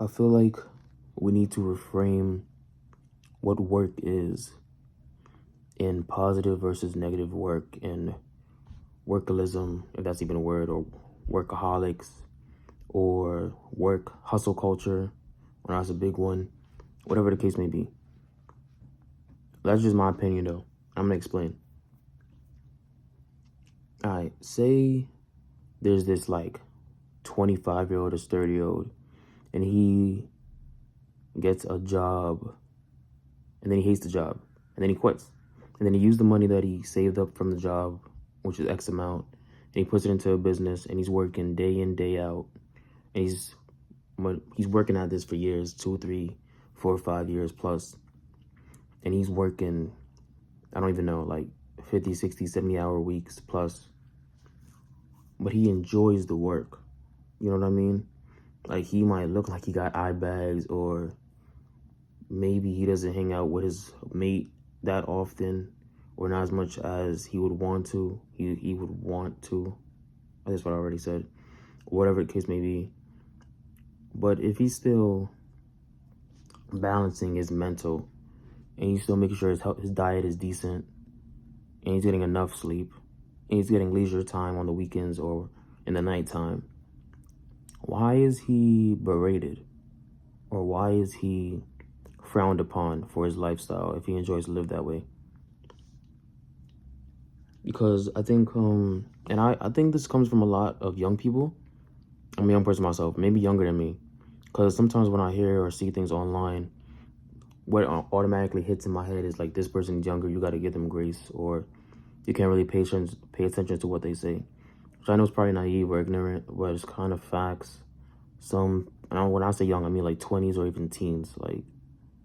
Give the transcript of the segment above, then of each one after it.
I feel like we need to reframe what work is in positive versus negative work and workalism, if that's even a word, or workaholics, or work hustle culture, when that's a big one, whatever the case may be. That's just my opinion, though. I'm gonna explain. All right, say there's this like 25-year-old or 30-year-old, and he gets a job, and then he hates the job, and then he quits. And then he used the money that he saved up from the job, which is X amount, and he puts it into a business, and he's working day in, day out. And he's working at this for years, 2, 3, 4, 5 years plus. And he's working, I don't even know, like 50, 60, 70-hour weeks plus. But he enjoys the work. You know what I mean? Like, he might look like he got eye bags, or maybe he doesn't hang out with his mate that often, or not as much as he would want to. He would want to. That's what I already said. Whatever the case may be. But if he's still balancing his mental, and he's still making sure his diet is decent, and he's getting enough sleep, and he's getting leisure time on the weekends or in the nighttime, why is he berated? Or why is he frowned upon for his lifestyle if he enjoys to live that way? Because I think, and I think this comes from a lot of young people. I'm a young person myself, maybe younger than me. Because sometimes when I hear or see things online, what automatically hits in my head is like, this person's younger, you got to give them grace, or you can't really pay attention to what they say. Which I know is probably naive or ignorant, but it's kind of facts. When I say young, I mean like 20s or even teens. Like,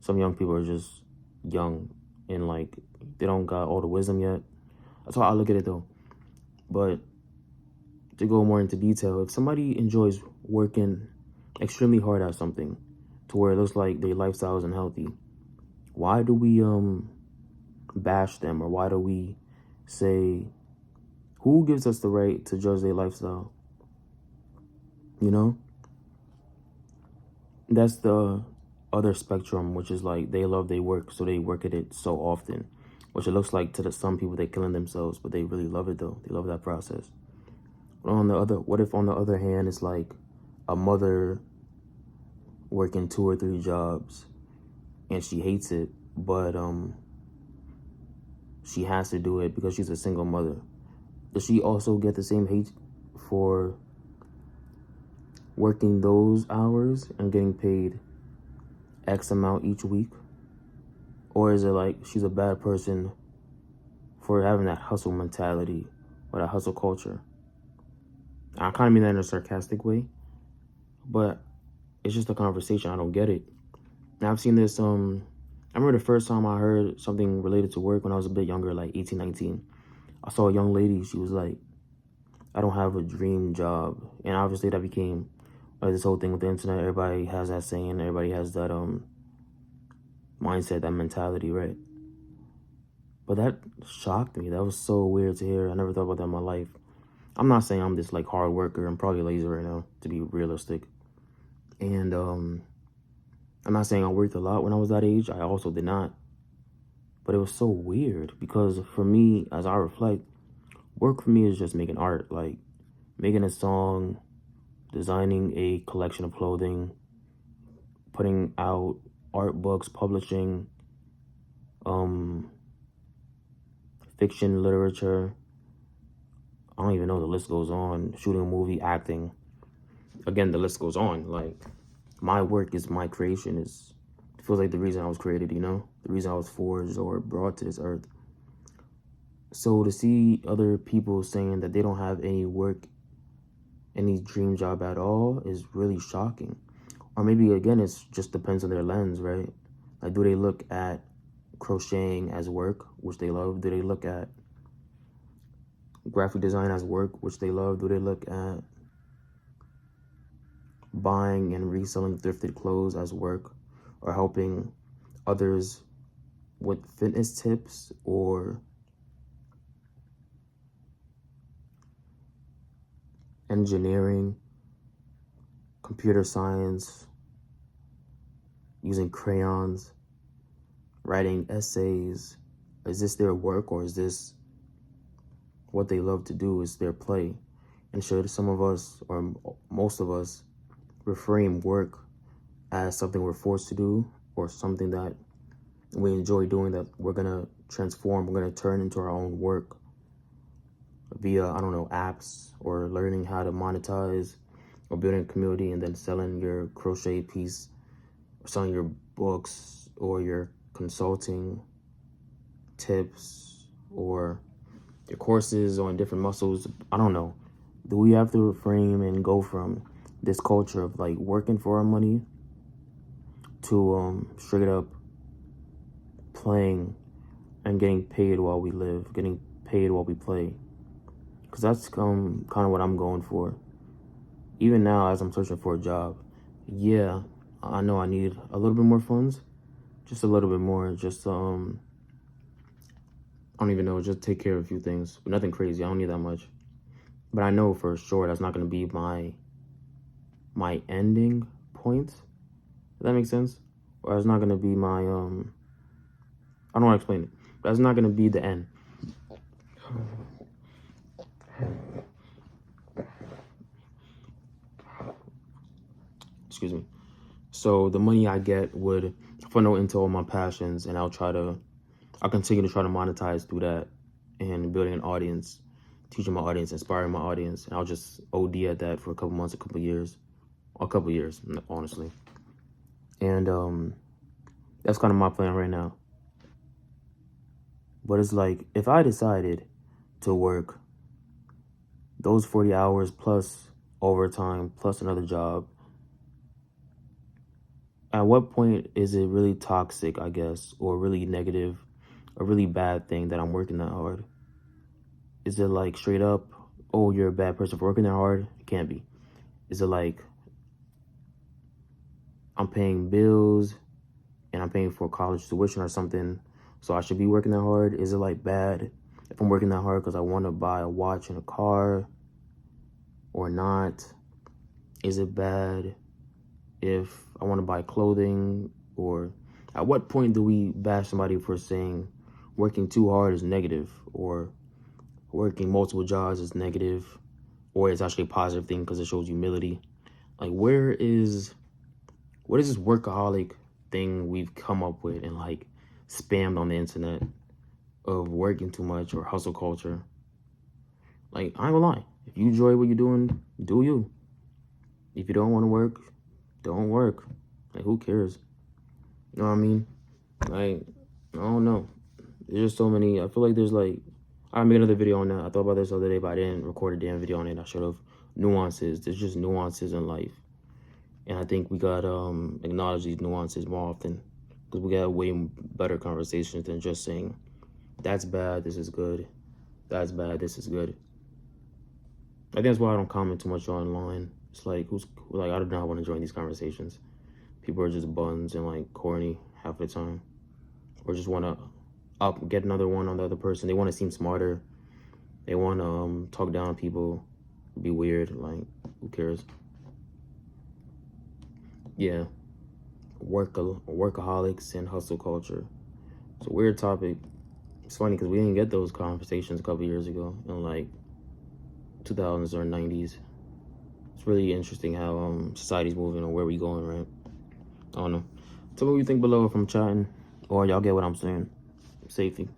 some young people are just young, and like, they don't got all the wisdom yet. That's how I look at it, though. But to go more into detail, if somebody enjoys working extremely hard at something to where it looks like their lifestyle isn't healthy, why do we bash them? Or why do we say, who gives us the right to judge their lifestyle? You know? That's the other spectrum, which is like, they love their work, so they work at it so often, which it looks like to some people they're killing themselves, but they really love it, though. They love that process. But what if on the other hand, it's like a mother working 2 or 3 jobs, and she hates it, but she has to do it because she's a single mother? Does she also get the same hate for working those hours and getting paid X amount each week? Or is it like she's a bad person for having that hustle mentality or that hustle culture? I kind of mean that in a sarcastic way, but it's just a conversation. I don't get it. Now, I've seen this, I remember the first time I heard something related to work when I was a bit younger, like 18, 19. I saw a young lady, she was like, I don't have a dream job. And obviously that became this whole thing with the internet. Everybody has that saying, everybody has that mindset, that mentality, right? But that shocked me. That was so weird to hear. I never thought about that in my life. I'm not saying I'm this like hard worker. I'm probably lazy right now, to be realistic. And I'm not saying I worked a lot when I was that age. I also did not. But it was so weird because for me, as I reflect, work for me is just making art, like making a song, designing a collection of clothing, putting out art books, publishing, fiction, literature. I don't even know, the list goes on. Shooting a movie, acting. Again, the list goes on. Like, my work is my creation. It feels like the reason I was created, you know? The reason I was forged or brought to this earth. So to see other people saying that they don't have any work, any dream job at all, is really shocking. Or maybe, again, it just depends on their lens, right? Like, do they look at crocheting as work, which they love? Do they look at graphic design as work, which they love? Do they look at buying and reselling thrifted clothes as work, or helping others with fitness tips, or engineering, computer science, using crayons, writing essays. Is this their work, or is this what they love to do? Is their play? And should some of us, or most of us, reframe work as something we're forced to do, or something that we enjoy doing that we're gonna transform, we're gonna turn into our own work via, I don't know, apps, or learning how to monetize, or building a community and then selling your crochet piece, or selling your books, or your consulting tips, or your courses on different muscles. I don't know. Do we have to reframe and go from this culture of like working for our money to straight up playing and getting paid while we live, getting paid while we play? Because that's kind of what I'm going for. Even now, as I'm searching for a job, yeah, I know I need a little bit more funds, just a little bit more, just I don't even know, just take care of a few things, but nothing crazy. I don't need that much. But I know for sure that's not going to be my ending point. Does that make sense? Or it's not going to be my, I don't want to explain it. That's not going to be the end. Excuse me. So the money I get would funnel into all my passions, and I'll continue to try to monetize through that, and building an audience, teaching my audience, inspiring my audience. And I'll just OD at that for a couple months, a couple years, honestly. And that's kind of my plan right now. But it's like, if I decided to work those 40 hours plus overtime plus another job, at what point is it really toxic, I guess, or really negative, a really bad thing that I'm working that hard? Is it like straight up, oh, you're a bad person for working that hard? It can't be. Is it like I'm paying bills and I'm paying for college tuition or something, so I should be working that hard? Is it like bad if I'm working that hard because I want to buy a watch and a car or not? Is it bad if I want to buy clothing? Or at what point do we bash somebody for saying working too hard is negative, or working multiple jobs is negative, or it's actually a positive thing because it shows humility? Like, what is this workaholic thing we've come up with and like spammed on the internet of working too much or hustle culture? Like, I ain't gonna lie, if you enjoy what you're doing, do you. If you don't want to work, don't work. Like, who cares? You know what I mean? Like, I don't know. There's just so many. I feel like there's like, I'll make another video on that. I thought about this the other day, but I didn't record a damn video on it. I should have. Nuances. There's just nuances in life. And I think we got acknowledge these nuances more often, because we got way better conversations than just saying, that's bad, this is good. That's bad, this is good. I think that's why I don't comment too much online. It's like, I do not want to join these conversations. People are just buns and like corny half the time, or just want to get another one on the other person. They want to seem smarter. They want to talk down on people, be weird. Like, who cares? Yeah, workaholics and hustle culture. It's a weird topic. It's funny because we didn't get those conversations a couple years ago in like 2000s or 90s. It's really interesting how society's moving or where we going, right? I don't know. Tell me what you think below if I'm chatting, or y'all get what I'm saying. Safety.